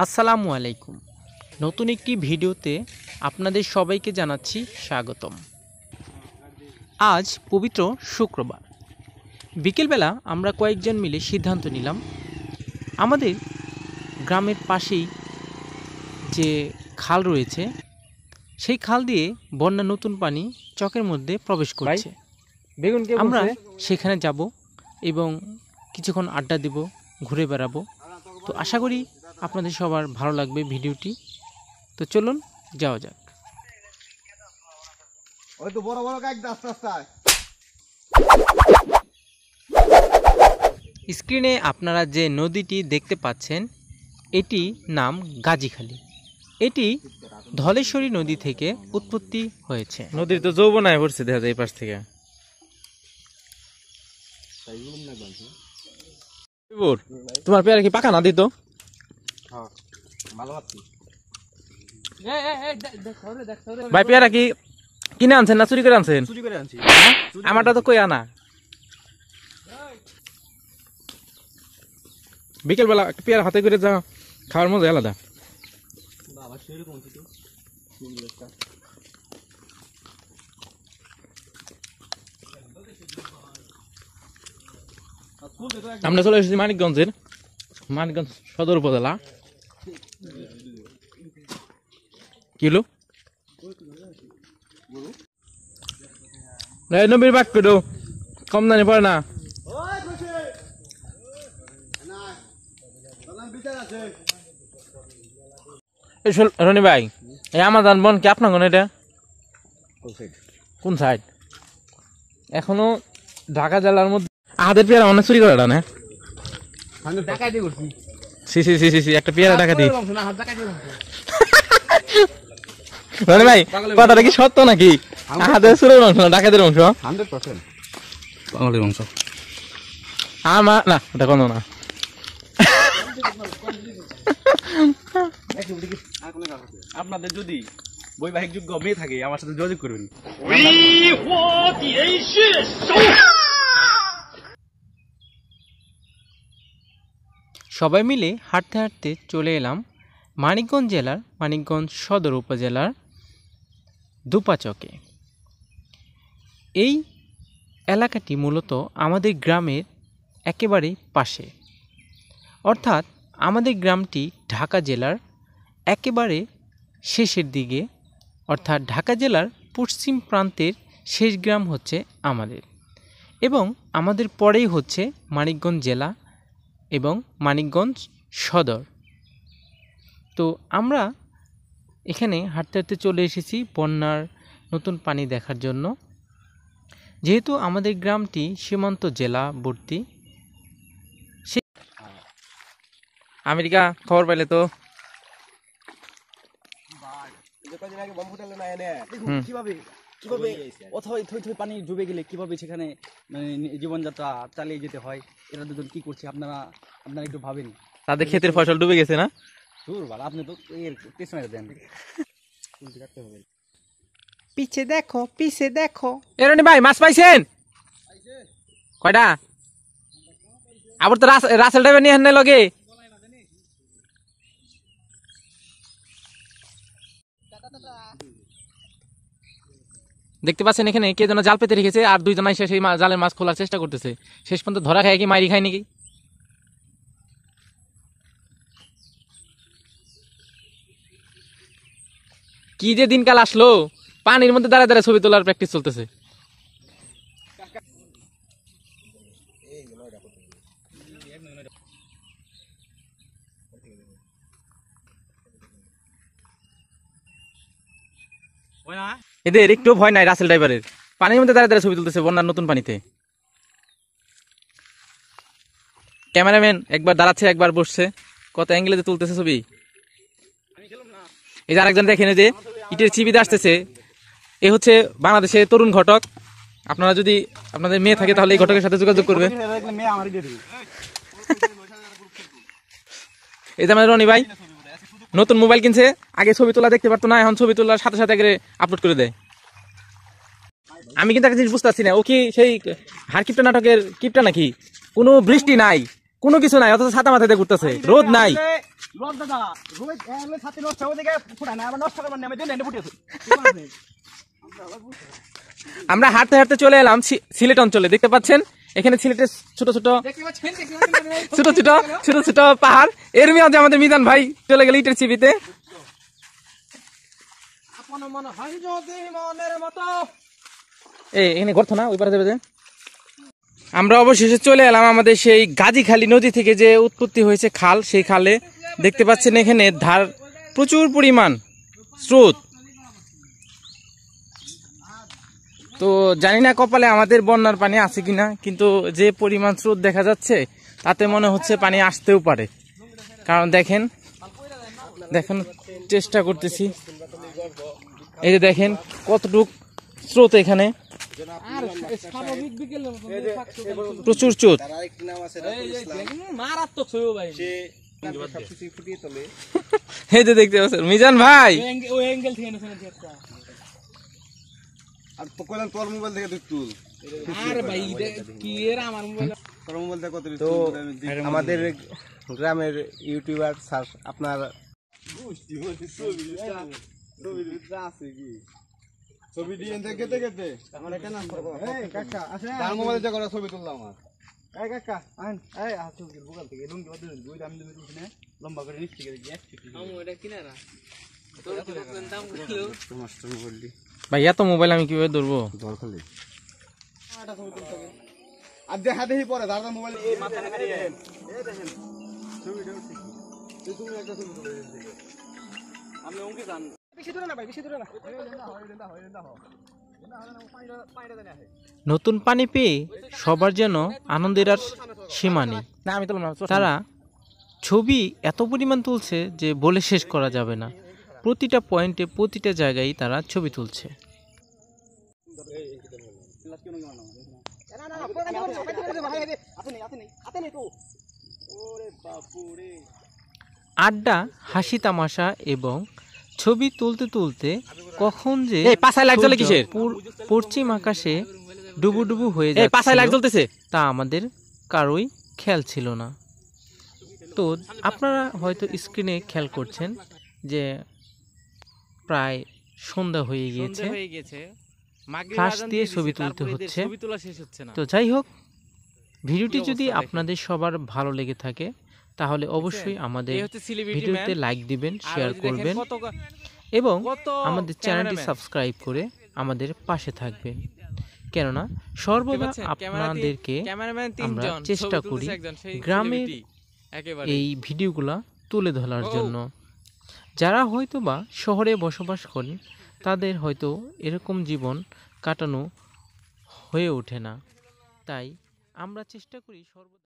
আসসালামু আলাইকুম। নতুন একটি ভিডিওতে আপনাদের সবাইকে জানাচ্ছি স্বাগতম। আজ পবিত্র শুক্রবার বিকেলবেলা আমরা কয়েকজন মিলে সিদ্ধান্ত নিলাম আমাদের গ্রামের পাশেই যে খাল রয়েছে সেই খাল দিয়ে বন্যা নতুন পানি চকের মধ্যে প্রবেশ করছে। আমরা সেখানে যাব এবং কিছুক্ষণ আড্ডা দেব, ঘুরে বেড়াবো। তো আশা করি আপনাদের সবার ভালো লাগবে ভিডিওটি। তো চলুন যাওয়া যাক। স্ক্রিনে আপনারা যে নদীটি দেখতে পাচ্ছেন এটি নাম গাজীখালী। এটি ধলেশ্বরী নদী থেকে উৎপত্তি হয়েছে। নদীর তো যৌবনায় পড়ছে দেখা যায় এই পাশ থেকে। তোমার পেয়ারা কি পাকা না দিত? ভাই পেয়ারা কি কিনে আনছেন না চুরি করে আনছেন? আমারটা তো কই আনা। বিকেল বেলা পেয়ারা হাতে করে যা খাওয়ার মজা আলাদা। আমরা চলে এসেছি মানিকগঞ্জ সদর উপজেলা। কিলো নবীর বাক করে কম দানি পড়ে না। রনি ভাই, এই আমাজন বন কি আপনার এটা কোন সাইড? এখনো ঢাকা জেলার মধ্যে আহাদের পেয়ারা অনেক চুরি করে না? একটা পেয়ারা টাকা দিই। রনি ভাই, কথাটা কি সত্য নাকি? আহাদের চুরের অংশ না ডাকাতের অংশ? 100% বাঙালির অংশ। আমার না, ওটা কোনো না। আপনাদের যদি বৈবাহিক যোগ্য মেয়ে থাকে আমার সাথে যোগাযোগ করবেন। সবাই মিলে হাঁটতে হাঁটতে চলে এলাম মানিকগঞ্জ জেলার মানিকগঞ্জ সদর উপজেলার দুপাচকে। এই এলাকাটি মূলত আমাদের গ্রামের একেবারে পাশে, অর্থাৎ আমাদের গ্রামটি ঢাকা জেলার একেবারে শেষের দিকে, অর্থাৎ ঢাকা জেলার পশ্চিম প্রান্তের শেষ গ্রাম হচ্ছে আমাদের, এবং আমাদের পরেই হচ্ছে মানিকগঞ্জ জেলা এবং মানিকগঞ্জ সদর। তো আমরা এখানে হাঁটতে হাঁটতে চলে এসেছি বন্যার নতুন পানি দেখার জন্য। যেহেতু আমাদের গ্রামটি সীমান্ত জেলাবর্তী, আমেরিকা খবর পাইলে তো কিভাবে অথবা পানি ডুবে গেলে কিভাবে সেখানে মানে জীবনযাত্রা চালিয়ে যেতে হয়, এরা দুজন কি করছে আপনারা একটু ভাবেন। তাদের ক্ষেতের ফসল ডুবে গেছে না? আপনি তো এর পেছনে দেন। পিছে দেখো, পিছে দেখো। এরনি ভাই, মাছ পাইছেন কয়টা? আবার তো রাসেল ড্রাইভার নিয়ে হেন লগে। দেখতে পাচ্ছেন এখানে কে যেন জাল পেতে রেখেছে, আর দুইজন এসে সেই জালের মাছ খোলার চেষ্টা করতেছে। শেষ পর্যন্ত ধরা খায় কি মাইরি খায় নাকি? কি যে দিনকাল আসলো, পানির মধ্যে দাঁড়ায় দাঁড়ায় ছবি তোলার প্র্যাকটিস চলতেছে। এদের একটু ভয় নাই রাসেল ড্রাইভারের, পানির মধ্যে দাঁড়ায় দাঁড়ায় ছবি তুলতেছে বন্যার নতুন পানিতে। ক্যামেরাম্যান একবার দাঁড়াচ্ছে একবার বসছে, কত অ্যাঙ্গেলে তুলতেছে ছবি। এই যে আরেকজন দেখেন যে ইটের চিবিতে আসতেছে, এ হচ্ছে বাংলাদেশের তরুণ ঘটক। আপনারা যদি আপনাদের মেয়ে থাকে তাহলে এই ঘটকের সাথে যোগাযোগ করবেন। এই যে আমাদের রনি ভাই নতুন মোবাইল কিনছে, আগে ছবি তোলা দেখতে পারতো না, এখন ছবি তোলার সাথে সাথে আপলোড করে দেয়। আমি কিন্তু একটা জিনিস বুঝতে পারছি না, ও কি সেই হারকিপটা নাটকের কিপটা নাকি? কোনো বৃষ্টি নাই, কোনো কিছু নাই, অথচ ছাতা মাথায় দিয়ে ঘুরতেছে, রোদ নাই। রোদ দাদা রোদ এলে ছাতি নষ্ট হয়ে গেছে ফুটা না আবার নষ্ট করবার নামে দিন এনে ফুটেছে আমরা হাঁটতে হাঁটতে চলে এলাম সিলেট অঞ্চলে। দেখতে পাচ্ছেন এখানে সিলেটের ছোট ছোট ছোট ছোট ছোট ছোট পাহাড়। এর মধ্যে আমাদের মিজান ভাই চলে গেল ইটের চিবিতে। এখানে গর্ত না, ওই পারে যাবে যে। আমরা অবশেষে চলে এলাম আমাদের সেই গাজীখালী নদী থেকে যে উৎপত্তি হয়েছে খাল, সেই খালে। দেখতে পাচ্ছেন এখানে ধার প্রচুর পরিমাণ স্রোত। তো জানি না কপালে আমাদের বন্যার পানি আছে কিনা, কিন্তু যে পরিমাণ স্রোত দেখা যাচ্ছে তাতে মনে হচ্ছে পানি আসতেও পারে। কারণ দেখেন, দেখানোর চেষ্টা করতেছি, এই যে দেখেন কতটুক স্রোত এখানে, প্রচুর স্রোত। এই যে দেখতে পাচ্ছেন মিজান ভাই, আর তো কইলাম তোর মোবাইল থেকে তুল। আরে ভাই কি এর আমার মোবাইল, তোর মোবাইল থেকে কত তো আমাদের গ্রামের ইউটিউবার স্যার আপনার ছবি দিয়ে কেটে কেটে আমার একটা নাম করবো। এই কাকা আসেন, তার মোবাইল থেকে করা ছবি তুললাম আমার। এই কাকা আইন, এই আসো বুকাল থেকে লুঙ্গি বাদ দিন, দুই দাম দিন দিনে লম্বা করে নিচে গিয়ে এক চিঠি আমি ওটা কিনারা তোর কি দাম কইলো মাস্টার বললি ভাই এত মোবাইল আমি কিভাবে ধরবো? দরকারই আটা ছবি তুলতে হবে। আর দেখা দেখি পরে দাদা মোবাইল এই মাথা কাটি দেন, এই দেখেন ছবিটা উঠছে কি এই তুমি একটা ছবি তুলে দেন থেকে আমি অঙ্কে জান বেশি দূরে না ভাই, বেশি দূরে না নতুন পানি পেয়ে সবার যেন আনন্দের আর সীমা নেই। না আমি তুললাম না, তারা ছবি এত পরিমাণ তুলছে যে বলে শেষ করা যাবে না। প্রতিটা পয়েন্টে প্রতিটা জায়গায় তারা ছবি তুলছে। আড্ডা, হাসি তামাশা এবং ছবি তুলতে তুলতে কখন যে এই পাছায় লাইট জ্বলে কিসের? পশ্চিম আকাশে ডুবুডুবু হয়ে এই পাছায় লাইট যাচ্ছে জ্বলতেছে। তা আমাদের কারোই খেয়াল ছিল না। তো আপনারা হয়তো স্ক্রিনে খেয়াল করছেন যে প্রায় সন্ধ্যা হয়ে গিয়েছে, ফ্লাশ দিয়ে ছবি তুলতে হচ্ছে। তো যাই হোক, ভিডিওটি যদি আপনাদের সবার ভালো লেগে থাকে তাহলে অবশ্যই আমাদের ভিডিওতে লাইক দিবেন, শেয়ার করবেন এবং আমাদের চ্যানেলটি সাবস্ক্রাইব করে আমাদের পাশে থাকবেন। কেননা সর্বদা আপনাদেরকে আমরা চেষ্টা করি গ্রামের এই ভিডিওগুলা তুলে ধরার জন্য। যারা হয়তো বা শহরে বসবাস করেন তাদের হয়তো এরকম জীবন কাটানো হয়ে ওঠে না, তাই আমরা চেষ্টা করি সর্বদা